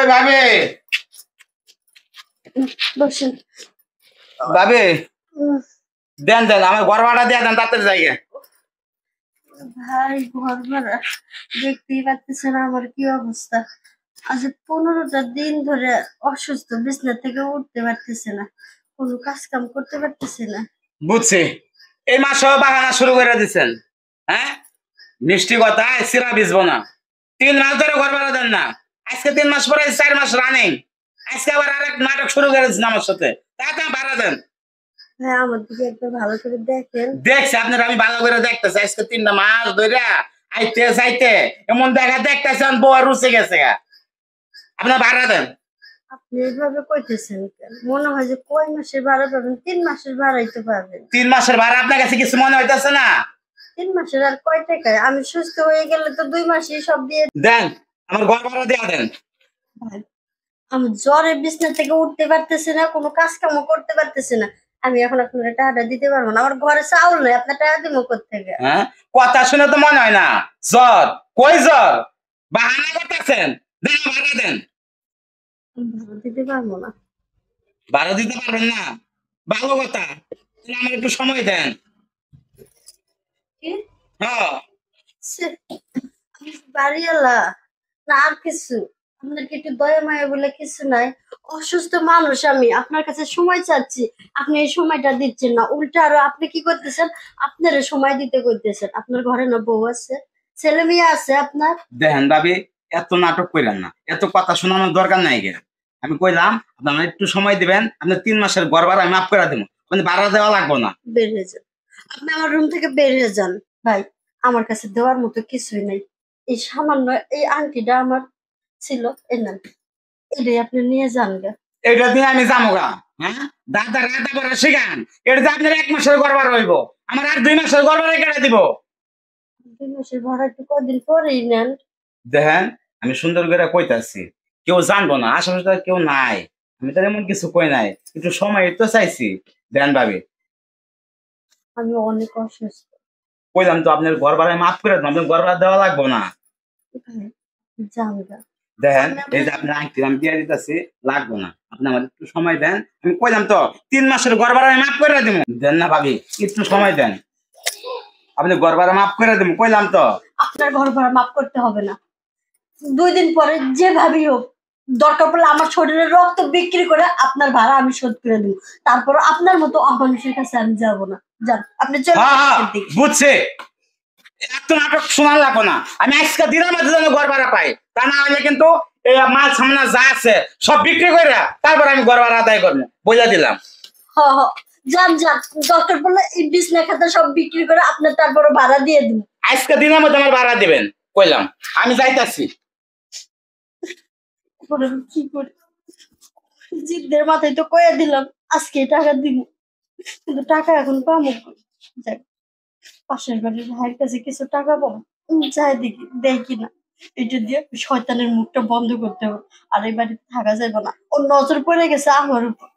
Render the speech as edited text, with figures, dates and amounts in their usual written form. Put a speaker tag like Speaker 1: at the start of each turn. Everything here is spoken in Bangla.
Speaker 1: কই ভাবি?
Speaker 2: বসেন
Speaker 1: ভাবি দেন দেন, আমার ঘর ভাড়া দিয়ে দেন তাড়াতাড়ি জায়গা।
Speaker 2: ভাই, ঘর ভাড়া দেখতেই পাচ্ছেন আমার কি অবস্থা। আজ 15টা দিন ধরে অসুস্থ, বিছনা থেকে উঠতে পারতেছে না, কোনো কাজ কাম করতে পারতেছে না।
Speaker 1: বুঝছি, এই মাসেও বাহানা শুরু করে দিচ্ছেন। হ্যাঁ, মিষ্টি কথা সিরা ভিজবো না। 3 মাস ধরে ঘর ভাড়া দেন না, আজকে 3 মাস পরে 4 মাস রানিং, আজকে আবার আরেক নাটক শুরু করেছেন আমার সাথে। তাড়াতাড়ি ভাড়া দেন।
Speaker 2: হ্যাঁ, আমার দিকে একটু ভালো করে দেখেন।
Speaker 1: দেখছি আপনার, আমি ভালো করে দেখতেছি। আজকে 3টা মাস ধরে আইতে যাইতে এমন দেখা দেখতেছেন বউ রুচে গেছে। আপনার ভাড়া দেন।
Speaker 2: আপনি এইভাবে কইতেছেন কেন? মনে হয় যে কয় মাসের ভাড়া পাবেন? 3 মাসের ভাড়াই তো পাবেন।
Speaker 1: 3 মাসের ভাড়া আপনার কাছে কিছু মনে হইতেছে না?
Speaker 2: 3 মাসের আর কয় টাকায়? আমি সুস্থ হয়ে গেলে তো 2 মাসই সব দিয়ে
Speaker 1: দেন, আমার ঘর ভাড়া দিয়ে দেন।
Speaker 2: ভাই, আমি জ্বরে বিছনা থেকে উঠতে পারতেছি না, কোনো কাজ কামও করতে পারতেছি না। আমি এখন আপনার টাকাটা দিতে পারবো না, আমার ঘরে চাউল নেই, আপনার টাকা দিব কোত্থেকে?
Speaker 1: হ্যাঁ, কথা শুনে তো মনে হয় না জ্বর। কই জ্বর? বাহানা করতেছেন। দেন, ভাড়া দেন।
Speaker 2: ভাড়া দিতে পারবো না।
Speaker 1: ভাড়া দিতে পারবেন না? ভালো কথা, তাহলে আমার একটু সময় দেন।
Speaker 2: কি?
Speaker 1: হ্যাঁ,
Speaker 2: ছে, আমি বাড়িওয়ালা না আর কিছু? আপনার কি একটু দয়া মায়া বলে কিছু নাই? অসুস্থ মানুষ আমি, আপনার কাছে সময় চাচ্ছি, আপনি এই সময়টা দিচ্ছেন না, উল্টা আরো আপনি কি করতেছেন? আপনার সময় দিতে করতেছেন। আপনার ঘরে না বউ আছে, ছেলে মেয়ে আছে আপনার?
Speaker 1: দেখেন ভাবি, এত নাটক কইলেন না, এত কথা শোনানোর দরকার নাই গে। আমি কইলাম আপনার একটু সময় দিবেন, আপনার 3 মাসের ঘর ভাড়া আমি মাফ করে দেবো, মানে ভাড়া দেওয়া লাগবে না।
Speaker 2: বের হয়ে যান, আপনি আমার রুম থেকে বের হয়ে যান। ভাই, আমার কাছে দেওয়ার মতো কিছুই নাই। এই সামান্য এই আংটিটা আমার ছিল, এই নেন, এটাই আপনি নিয়ে যান গা।
Speaker 1: এটা দিয়ে আমি যাবো গা? হ্যাঁ, দাদা রাধা বড় শিখান। এটা দিয়ে আপনার 1 মাসের ঘর ভাড়া হইব, আমার আর 2 মাসের ঘর ভাড়া কেটে দিব।
Speaker 2: 2 মাসের ভাড়া একটু কদিন পরেই নেন।
Speaker 1: দেখেন, আমি সুন্দর করে কইতাছি, কেউ জানবো না, আশেপাশে তো কেউ নাই, আমি তো এমন কিছু কই নাই, একটু সময় তো চাইছি। দেন ভাবি।
Speaker 2: আমি অনেক অসুস্থ।
Speaker 1: কইলাম তো আপনার ঘর ভাড়া মাফ করে দেবো, আপনার ঘর ভাড়া দেওয়া লাগবো না।
Speaker 2: ভাই, যান গা।
Speaker 1: দেখেন, এই যে আপনার আংটি আমি দিয়ে দিতেছি, লাগবো না, আপনি আমার একটু সময় দেন। আমি কইলাম তো 3 মাসের ঘর ভাড়া আমি মাফ করে দেবো। দেন না ভাবি, একটু সময় দেন, আপনি ঘর ভাড়া মাফ করে দেবো কইলাম তো।
Speaker 2: আপনার ঘর ভাড়া মাফ করতে হবে না। 2 দিন পরে যেভাবেই হোক, দরকার পড়লে আমার শরীরের রক্ত বিক্রি করে আপনার ভাড়া আমি শোধ করে দেবো। তারপর আপনার মতো অমানুষের কাছে আমি যাবো না। যান, আপনি চলে
Speaker 1: হ্যাঁ হ্যাঁ,
Speaker 2: এখান থেকে।
Speaker 1: বুঝছে, এত নাটক শোনার লাগবো না। আমি আজকে দিনের মধ্যে যেন ঘর ভাড়া পাই, তা না হলে কিন্তু এই মাল সামনে যা আছে সব বিক্রি করে তারপর আমি ঘর ভাড়া আদায় করবো, বুঝা দিলাম।
Speaker 2: হ হ, যান যান, দরকার পড়লে এই বিছনা খাতা সব বিক্রি করে আপনার তারপরে ভাড়া দিয়ে দিন।
Speaker 1: আজকে দিনের মধ্যে আমার ভাড়া দিবেন কইলাম। আমি যাইতাছি।
Speaker 2: পরে আমি কি করি? জিদ্দের মাথায় তো কয়ে দিলাম আজকে টাকা দিব, কিন্তু টাকা এখন পাবো কই? যাক, পাশের বাড়ির ভাইয়ের কাছে কিছু টাকা পাবো, যাই দেখি দেয় কিনা। এটা দিয়ে শয়তানের মুখটা বন্ধ করতে হবে, আর এই বাড়িতে থাকা যাবে না। ওর নজর পড়ে গেছে আমার উপর।